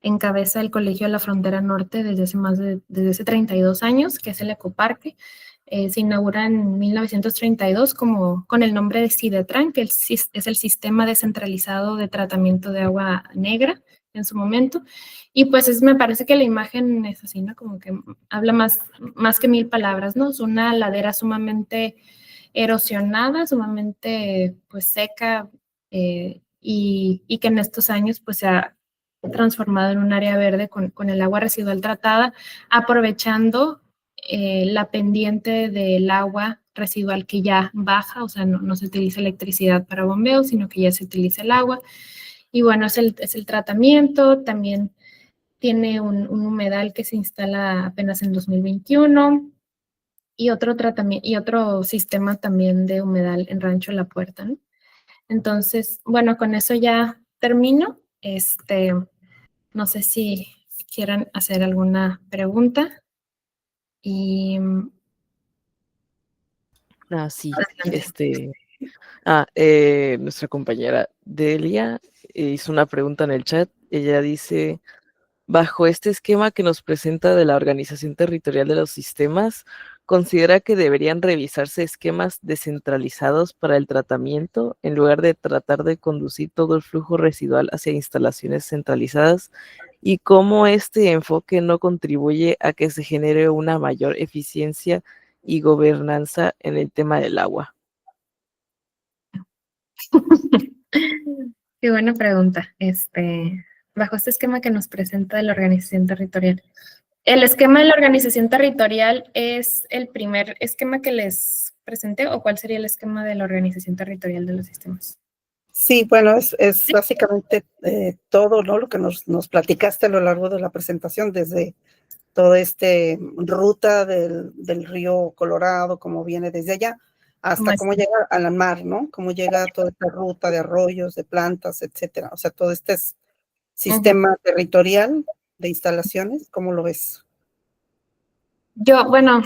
encabeza el Colegio de la Frontera Norte desde hace 32 años, que es el Ecoparque. Se inaugura en 1932 con el nombre de Sidetran, que es el Sistema Descentralizado de Tratamiento de Agua Negra en su momento. Y pues me parece que la imagen es así, ¿no? Como que habla más que 1000 palabras, ¿no? Es una ladera sumamente erosionada, sumamente pues seca, y que en estos años pues se ha transformado en un área verde con el agua residual tratada, aprovechando la pendiente del agua residual que ya baja, o sea, no se utiliza electricidad para bombeo, sino que ya se utiliza el agua. Y bueno, es el tratamiento. También tiene un humedal que se instala apenas en 2021 y otro sistema también de humedal en Rancho La Puerta, ¿no? Entonces, bueno, con eso ya termino. No sé si quieran hacer alguna pregunta. Y Sí, adelante. nuestra compañera Delia hizo una pregunta en el chat. Ella dice: bajo este esquema que nos presenta de la organización territorial de los sistemas, ¿considera que deberían revisarse esquemas descentralizados para el tratamiento en lugar de tratar de conducir todo el flujo residual hacia instalaciones centralizadas? ¿Y cómo este enfoque no contribuye a que se genere una mayor eficiencia y gobernanza en el tema del agua? Qué buena pregunta. Bajo este esquema que nos presenta de la organización territorial. ¿El esquema de la organización territorial es el primer esquema que les presenté o cuál sería el esquema de la organización territorial de los sistemas? Sí, bueno, es básicamente todo, ¿no? Lo que nos platicaste a lo largo de la presentación, desde toda ruta del río Colorado, como viene desde allá, hasta cómo llega al mar, ¿no? Cómo llega toda esta ruta de arroyos, de plantas, etcétera. O sea, todo este sistema territorial de instalaciones, ¿cómo lo ves? Bueno,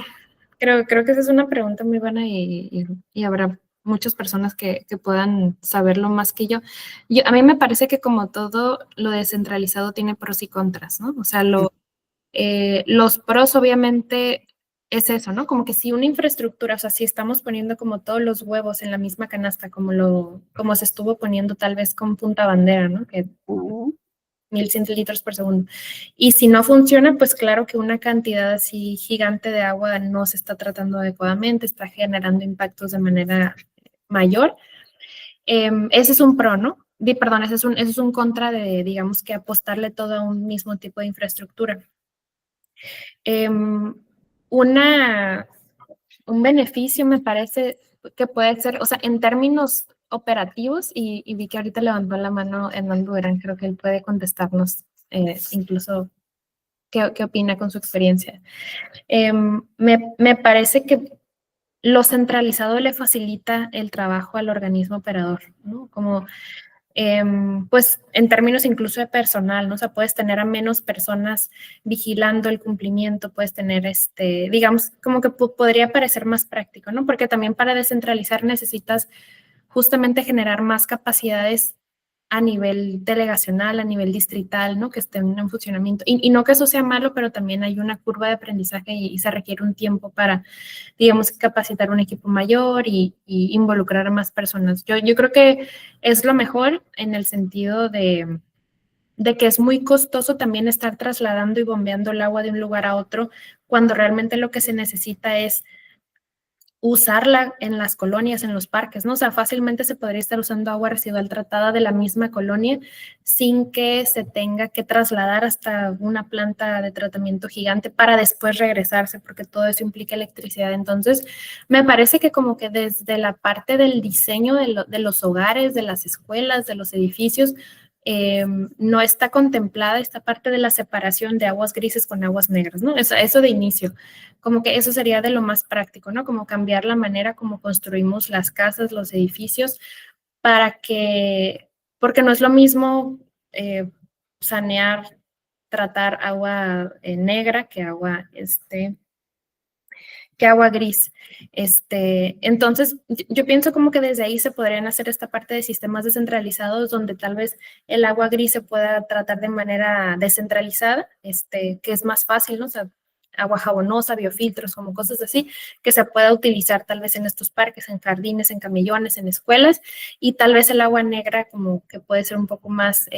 creo que esa es una pregunta muy buena y habrá muchas personas que puedan saberlo más que yo. A mí me parece que como todo lo descentralizado tiene pros y contras, ¿no? O sea, los pros obviamente es eso, ¿no? Como que si una infraestructura, o sea, si estamos poniendo como todos los huevos en la misma canasta, como se estuvo poniendo tal vez con Punta Bandera, ¿no? Que 1100 litros por segundo. Y si no funciona, pues claro que una cantidad así gigante de agua no se está tratando adecuadamente, está generando impactos de manera mayor. Ese es un pro, ¿no? Perdón, ese es un contra de, digamos, que apostarle todo a un mismo tipo de infraestructura. Un beneficio me parece que puede ser, o sea, en términos operativos, y vi que ahorita levantó la mano Hernán Durán, creo que él puede contestarnos incluso qué opina con su experiencia. Me parece que lo centralizado le facilita el trabajo al organismo operador, ¿no? Como, pues, en términos incluso de personal, ¿no? O sea, puedes tener a menos personas vigilando el cumplimiento, puedes tener, digamos, como que podría parecer más práctico, ¿no? Porque también para descentralizar necesitas justamente generar más capacidades a nivel delegacional, a nivel distrital, ¿no? Que estén en funcionamiento. Y no que eso sea malo, pero también hay una curva de aprendizaje y se requiere un tiempo para, digamos, capacitar un equipo mayor y involucrar a más personas. Yo creo que es lo mejor en el sentido de que es muy costoso también estar trasladando y bombeando el agua de un lugar a otro, cuando realmente lo que se necesita es usarla en las colonias, en los parques, ¿no? O sea, fácilmente se podría estar usando agua residual tratada de la misma colonia sin que se tenga que trasladar hasta una planta de tratamiento gigante para después regresarse, porque todo eso implica electricidad. Entonces, me parece que como que desde la parte del diseño de los hogares, de las escuelas, de los edificios, no está contemplada esta parte de la separación de aguas grises con aguas negras, ¿no? Eso de inicio, como que eso sería de lo más práctico, ¿no? Como cambiar la manera como construimos las casas, los edificios, para que, porque no es lo mismo sanear, tratar agua negra que agua gris. Entonces, yo pienso como que desde ahí se podrían hacer esta parte de sistemas descentralizados donde tal vez el agua gris se pueda tratar de manera descentralizada, que es más fácil, ¿no? O sea, agua jabonosa, biofiltros, como cosas así, que se pueda utilizar tal vez en estos parques, en jardines, en camellones, en escuelas, y tal vez el agua negra como que puede ser un poco más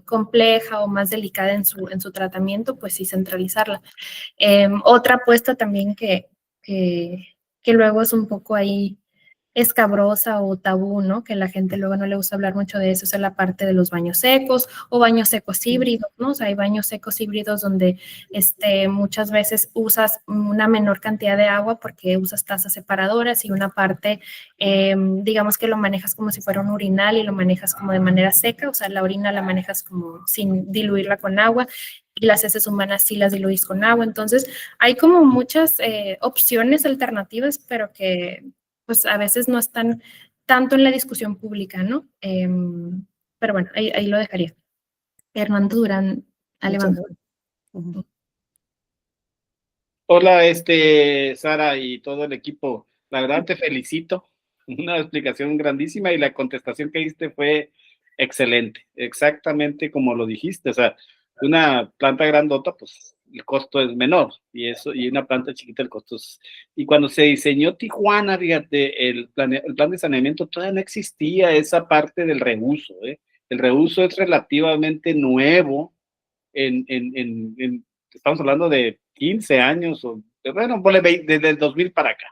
compleja o más delicada en su tratamiento, pues sí centralizarla. Otra apuesta también que luego es un poco ahí escabrosa o tabú, ¿no? Que la gente luego no le gusta hablar mucho de eso, es la parte de los baños secos o baños secos híbridos, ¿no? O sea, hay baños secos híbridos donde muchas veces usas una menor cantidad de agua porque usas tazas separadoras y una parte, digamos que lo manejas como si fuera un urinal y lo manejas como de manera seca, o sea, la orina la manejas como sin diluirla con agua y las heces humanas sí las diluís con agua. Entonces, hay como muchas opciones alternativas, pero que pues a veces no están tanto en la discusión pública, ¿no? Pero bueno, ahí lo dejaría. Hernando Durán, Alejandro. Hola, Sara y todo el equipo. La verdad te felicito. Una explicación grandísima y la contestación que diste fue excelente, exactamente como lo dijiste. O sea, una planta grandota, pues el costo es menor y una planta chiquita el costo es. Y cuando se diseñó Tijuana, fíjate, el plan de saneamiento todavía no existía esa parte del reuso, ¿eh? El reuso es relativamente nuevo estamos hablando de 15 años, bueno, desde el 2000 para acá.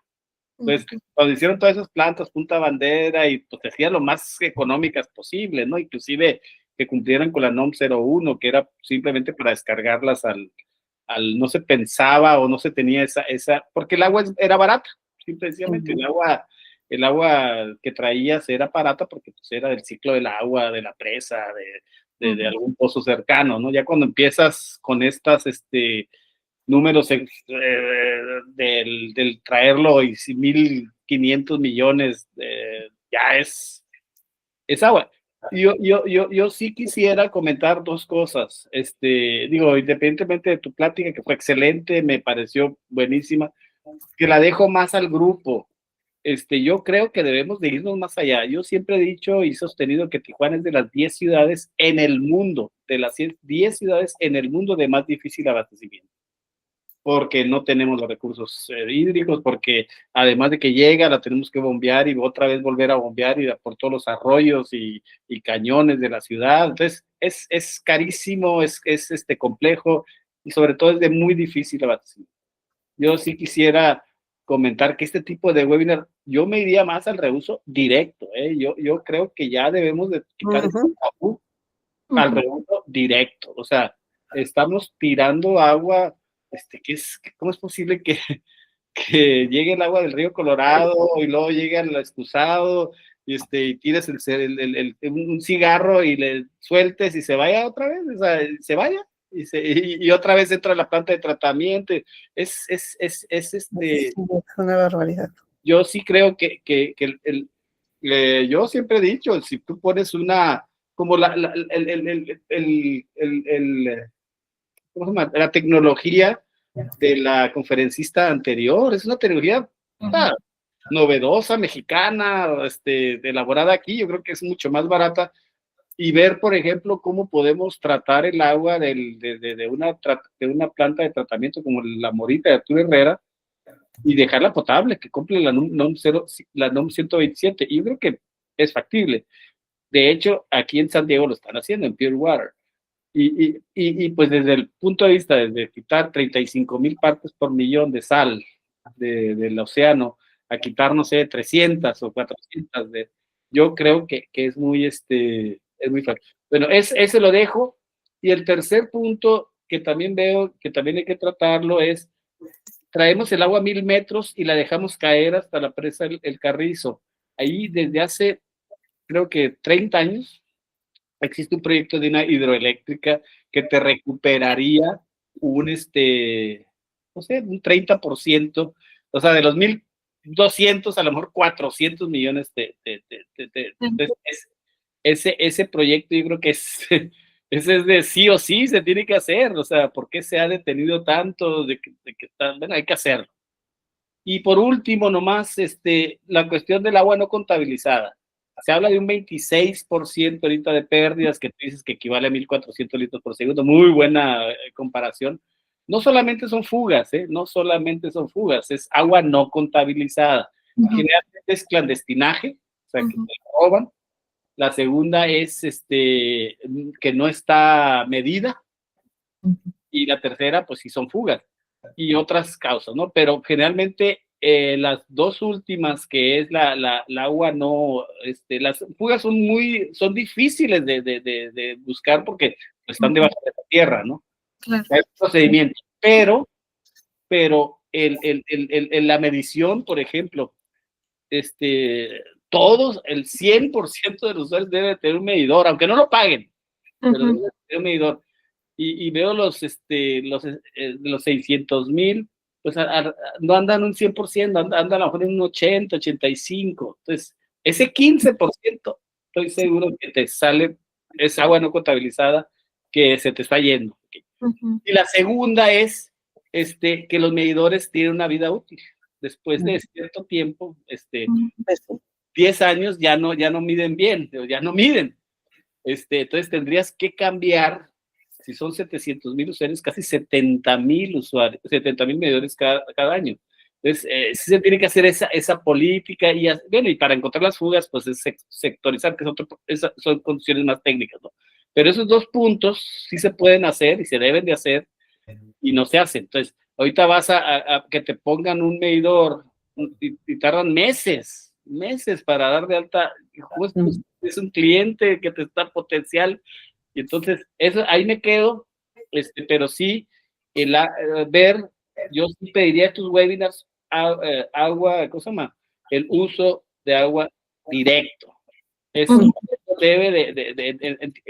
Pues cuando hicieron todas esas plantas, punta bandera, y pues hacían lo más económicas posible, ¿no? Inclusive que cumplieran con la NOM 01, que era simplemente para descargarlas no se pensaba o no se tenía porque el agua era barata, simplemente el agua que traías era barata porque pues era del ciclo del agua, de la presa, de algún pozo cercano, ¿no? Ya cuando empiezas con estas, números del traerlo y 1.500 millones, ya es agua. Yo sí quisiera comentar dos cosas. Digo, independientemente de tu plática, que fue excelente, me pareció buenísima, que la dejo más al grupo. Yo creo que debemos de irnos más allá. Yo siempre he dicho y sostenido que Tijuana es de las 10 ciudades en el mundo, de las 10 ciudades en el mundo de más difícil abastecimiento, porque no tenemos los recursos hídricos, porque además de que llega, la tenemos que bombear y otra vez volver a bombear y por todos los arroyos y cañones de la ciudad. Entonces, es carísimo, es complejo y sobre todo es de muy difícil abastecimiento. Yo sí quisiera comentar que este tipo de webinar, yo me iría más al reuso directo, ¿eh? Yo creo que ya debemos de quitar este tabú al reuso directo. O sea, estamos tirando agua, ¿cómo es posible que llegue el agua del río Colorado y luego llegue al excusado y tires un cigarro y le sueltes y se vaya otra vez? O sea, se vaya. y otra vez entra la planta de tratamiento. Es una barbaridad. Yo sí creo que yo siempre he dicho, si tú pones como ¿cómo se llama? La tecnología de la conferencista anterior, es una tecnología novedosa, mexicana, elaborada aquí, yo creo que es mucho más barata, y ver, por ejemplo, cómo podemos tratar el agua de una planta de tratamiento como la Morita de Arturo Herrera, y dejarla potable, que cumple la NOM 127, y yo creo que es factible. De hecho, aquí en San Diego lo están haciendo, en Pure Water. Y pues desde el punto de vista de quitar 35,000 partes por millón de sal del océano, a quitar, no sé, 300 o 400, yo creo que es muy fácil. Bueno, ese lo dejo. Y el tercer punto que también veo, que también hay que tratarlo, es traemos el agua a 1,000 metros y la dejamos caer hasta la presa el Carrizo. Ahí desde hace, creo que 30 años, existe un proyecto de una hidroeléctrica que te recuperaría no sé, un 30%, o sea, de los 1,200 a lo mejor 400 millones ese proyecto yo creo que ese es de sí o sí, se tiene que hacer, o sea, ¿por qué se ha detenido tanto bueno, hay que hacerlo? Y por último, nomás, la cuestión del agua no contabilizada. Se habla de un 26% ahorita de pérdidas, que tú dices que equivale a 1,400 litros por segundo. Muy buena comparación. No solamente son fugas, no solamente son fugas, es agua no contabilizada. Generalmente es clandestinaje, o sea, que te roban. La segunda es que no está medida. Y la tercera, pues sí son fugas. Y otras causas, ¿no? Pero generalmente las dos últimas, que es la agua no, las fugas son difíciles de buscar porque están debajo de la tierra, ¿no? Claro. Hay un procedimiento. Pero la medición, por ejemplo, todos, el 100% de los usuarios debe tener un medidor, aunque no lo paguen, pero debe tener un medidor. Y veo los 600,000, pues no andan un 100%, andan a lo mejor en un 80, 85. Entonces, ese 15%, estoy seguro que te sale, es agua no contabilizada que se te está yendo. Y la segunda es que los medidores tienen una vida útil. Después de cierto tiempo, 10 años ya no miden bien, ya no miden. Entonces tendrías que cambiar, si son 700,000 usuarios, casi 70,000 usuarios, 70,000 medidores cada año. Entonces, sí se tiene que hacer esa política, y para encontrar las fugas, pues es sectorizar, que son condiciones más técnicas, ¿no? Pero esos dos puntos sí se pueden hacer y se deben de hacer, y no se hacen. Entonces, ahorita vas a que te pongan un medidor y tardan meses para dar de alta. Es un cliente que te está potencial, y entonces ahí me quedo, pero sí, ver, yo sí pediría estos webinars, agua, ¿cómo se llama? El uso de agua directo. Eso debe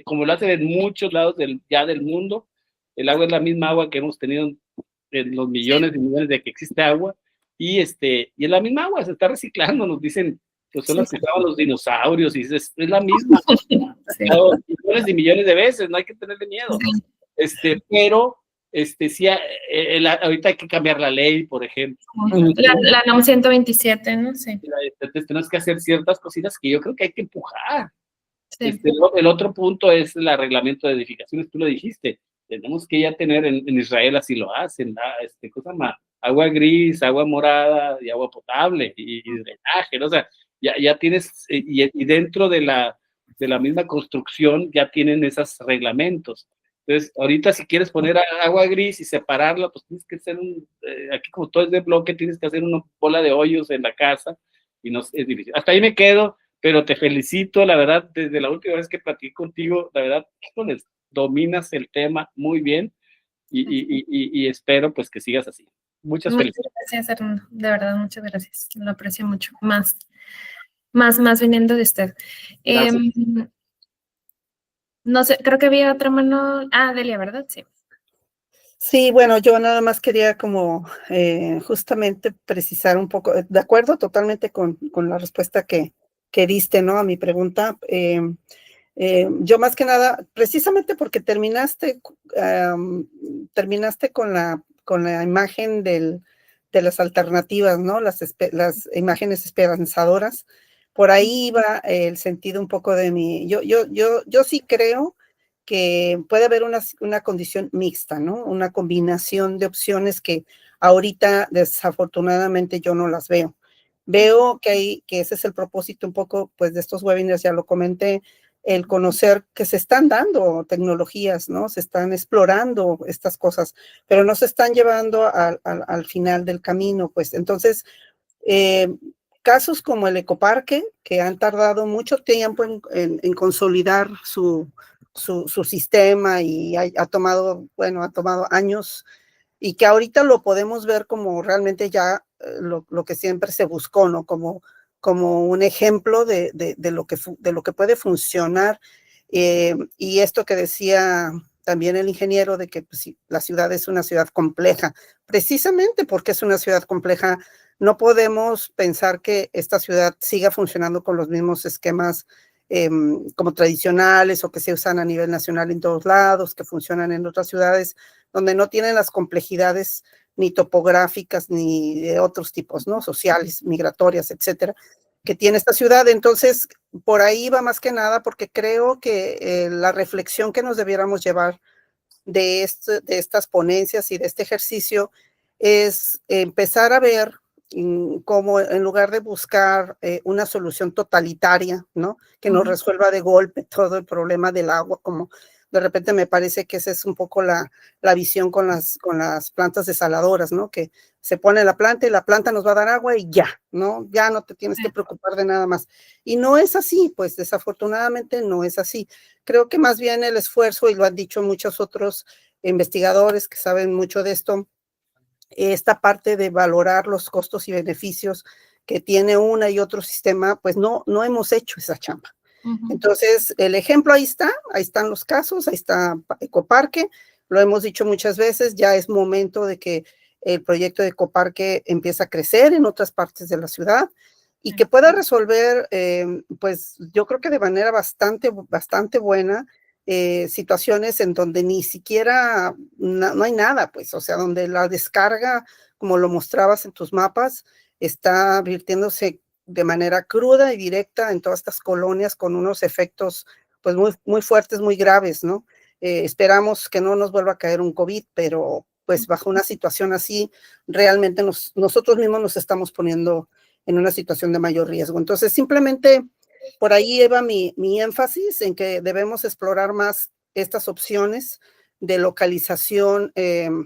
como lo hacen en muchos lados del mundo. El agua es la misma agua que hemos tenido en los millones y millones de que existe agua, y es la misma agua, se está reciclando, nos dicen, pues son las que usaban los dinosaurios, y es la misma, millones y millones de veces, no hay que tenerle miedo. Pero sí, ahorita hay que cambiar la ley, por ejemplo. La NOM 127, ¿no? Sí. Tenemos que hacer ciertas cositas que yo creo que hay que empujar. Sí. El otro punto es el reglamento de edificaciones, tú lo dijiste. Tenemos que ya tener, en Israel así lo hacen, cosa más, agua gris, agua morada y agua potable y drenaje, ¿no? O sea, ya tienes, y dentro de la misma construcción ya tienen esos reglamentos. Entonces, ahorita si quieres poner agua gris y separarla, pues tienes que hacer aquí como todo es de bloque, tienes que hacer una bola de hoyos en la casa, y no es difícil. Hasta ahí me quedo, pero te felicito, la verdad, desde la última vez que platiqué contigo, la verdad, dominas el tema muy bien, y espero pues que sigas así. Muchas felicidades. Gracias, Hernando, de verdad, muchas gracias, lo aprecio mucho, más viniendo de usted. No sé, creo que había otra mano, Delia, ¿verdad? Sí. Sí, bueno, yo nada más quería como justamente precisar un poco, de acuerdo totalmente con la respuesta que diste, ¿no? A mi pregunta. Yo más que nada, precisamente porque terminaste con la imagen de las alternativas, ¿no? Las imágenes esperanzadoras. Por ahí va el sentido un poco de mi, yo sí creo que puede haber una condición mixta, ¿no? Una combinación de opciones que ahorita desafortunadamente yo no las veo. Veo que ese es el propósito un poco, pues, de estos webinars, ya lo comenté, el conocer que se están dando tecnologías, ¿no? Se están explorando estas cosas, pero no se están llevando al final del camino, pues. Entonces, eh, casos como el ecoparque, que han tardado mucho tiempo en consolidar su sistema y ha tomado años, y que ahorita lo podemos ver como realmente ya lo que siempre se buscó, ¿no? Como un ejemplo de lo que puede funcionar. Y esto que decía también el ingeniero de que pues, sí, la ciudad es una ciudad compleja. Precisamente porque es una ciudad compleja, no podemos pensar que esta ciudad siga funcionando con los mismos esquemas como tradicionales o que se usan a nivel nacional en todos lados, que funcionan en otras ciudades donde no tienen las complejidades ni topográficas ni de otros tipos, ¿no? Sociales, migratorias, etcétera, que tiene esta ciudad. Entonces, por ahí va más que nada, porque creo que la reflexión que nos debiéramos llevar de estas ponencias y de este ejercicio es empezar a ver cómo en lugar de buscar una solución totalitaria, ¿no? Que nos resuelva de golpe todo el problema del agua, como de repente me parece que esa es un poco la visión con las plantas desaladoras, ¿no? Que se pone la planta y la planta nos va a dar agua y ya, ¿no? Ya no te tienes que preocupar de nada más. Y no es así, pues desafortunadamente no es así. Creo que más bien el esfuerzo, y lo han dicho muchos otros investigadores que saben mucho de esto, esta parte de valorar los costos y beneficios que tiene una y otro sistema, pues no hemos hecho esa chamba. Entonces, el ejemplo ahí están los casos, ahí está Ecoparque, lo hemos dicho muchas veces, ya es momento de que el proyecto de Ecoparque empiece a crecer en otras partes de la ciudad y que pueda resolver, pues yo creo que de manera bastante buena, situaciones en donde ni siquiera no hay nada, pues, o sea, donde la descarga, como lo mostrabas en tus mapas, está virtiéndose de manera cruda y directa en todas estas colonias con unos efectos pues muy fuertes, muy graves, ¿no? Esperamos que no nos vuelva a caer un COVID, pero pues bajo una situación así, realmente nosotros mismos nos estamos poniendo en una situación de mayor riesgo. Entonces, simplemente por ahí lleva mi énfasis en que debemos explorar más estas opciones de localización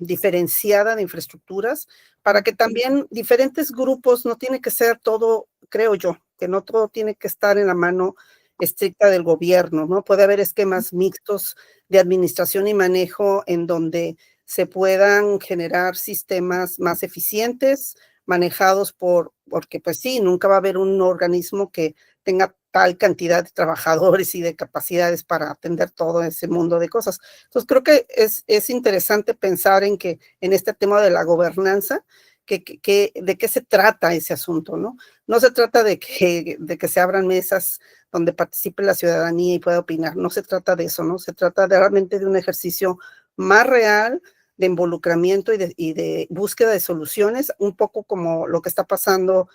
diferenciada de infraestructuras, para que también diferentes grupos, no tiene que ser todo, creo yo, que no todo tiene que estar en la mano estricta del gobierno, ¿no? Puede haber esquemas mixtos de administración y manejo en donde se puedan generar sistemas más eficientes, manejados porque pues sí, nunca va a haber un organismo que tenga tal cantidad de trabajadores y de capacidades para atender todo ese mundo de cosas. Entonces, creo que es interesante pensar en este tema de la gobernanza, de qué se trata ese asunto, ¿no? No se trata de que se abran mesas donde participe la ciudadanía y pueda opinar, no se trata de eso, ¿no? Se trata realmente de un ejercicio más real de involucramiento y de búsqueda de soluciones, un poco como lo que está pasando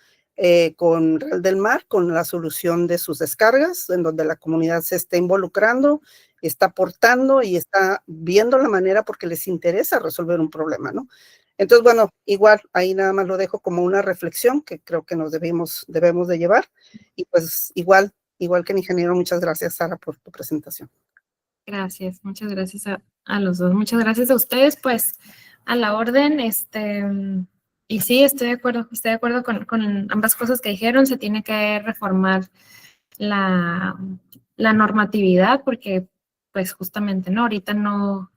con Real del Mar, con la solución de sus descargas, en donde la comunidad se está involucrando, está aportando y está viendo la manera porque les interesa resolver un problema, ¿no? Entonces, bueno, igual ahí nada más lo dejo como una reflexión que creo que nos debemos de llevar. Y pues igual que el ingeniero, muchas gracias, Sara, por tu presentación. Gracias, muchas gracias a los dos. Muchas gracias a ustedes, pues a la orden, y sí, estoy de acuerdo con ambas cosas que dijeron. Se tiene que reformar la normatividad porque, pues justamente, ¿no? Ahorita no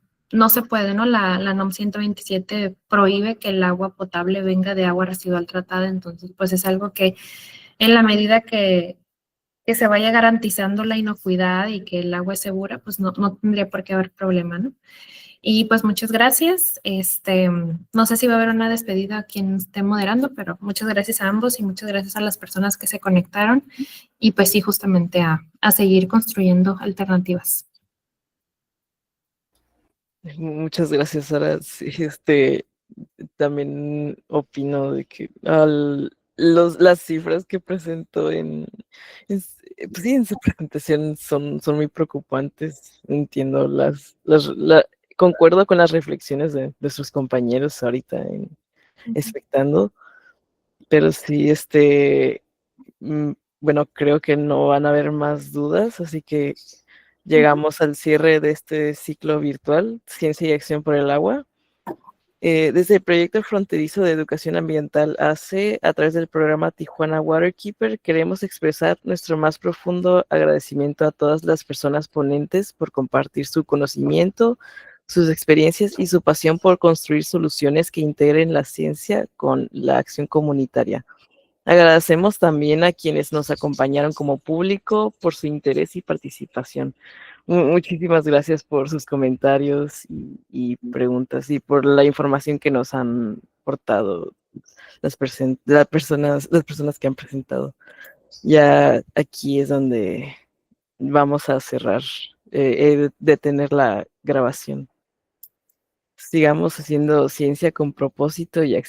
se puede, ¿no? La NOM 127 prohíbe que el agua potable venga de agua residual tratada, entonces, pues es algo que en la medida que se vaya garantizando la inocuidad y que el agua es segura, pues no tendría por qué haber problema, ¿no? Y pues muchas gracias. No sé si va a haber una despedida a quien esté moderando, pero muchas gracias a ambos y muchas gracias a las personas que se conectaron. Y pues sí, justamente a seguir construyendo alternativas. Muchas gracias, Sara. Sí, también opino de que las cifras que presentó pues sí, en su presentación son muy preocupantes. Entiendo concuerdo con las reflexiones de sus compañeros ahorita expectando, pero sí, bueno, creo que no van a haber más dudas, así que llegamos al cierre de este ciclo virtual, Ciencia y Acción por el Agua. Desde el proyecto fronterizo de educación ambiental ACE, a través del programa Tijuana Waterkeeper, queremos expresar nuestro más profundo agradecimiento a todas las personas ponentes por compartir su conocimiento, sus experiencias y su pasión por construir soluciones que integren la ciencia con la acción comunitaria. Agradecemos también a quienes nos acompañaron como público por su interés y participación. Muchísimas gracias por sus comentarios y preguntas y por la información que nos han aportado las personas que han presentado. Ya aquí es donde vamos a cerrar, detener la grabación. Sigamos haciendo ciencia con propósito y acción.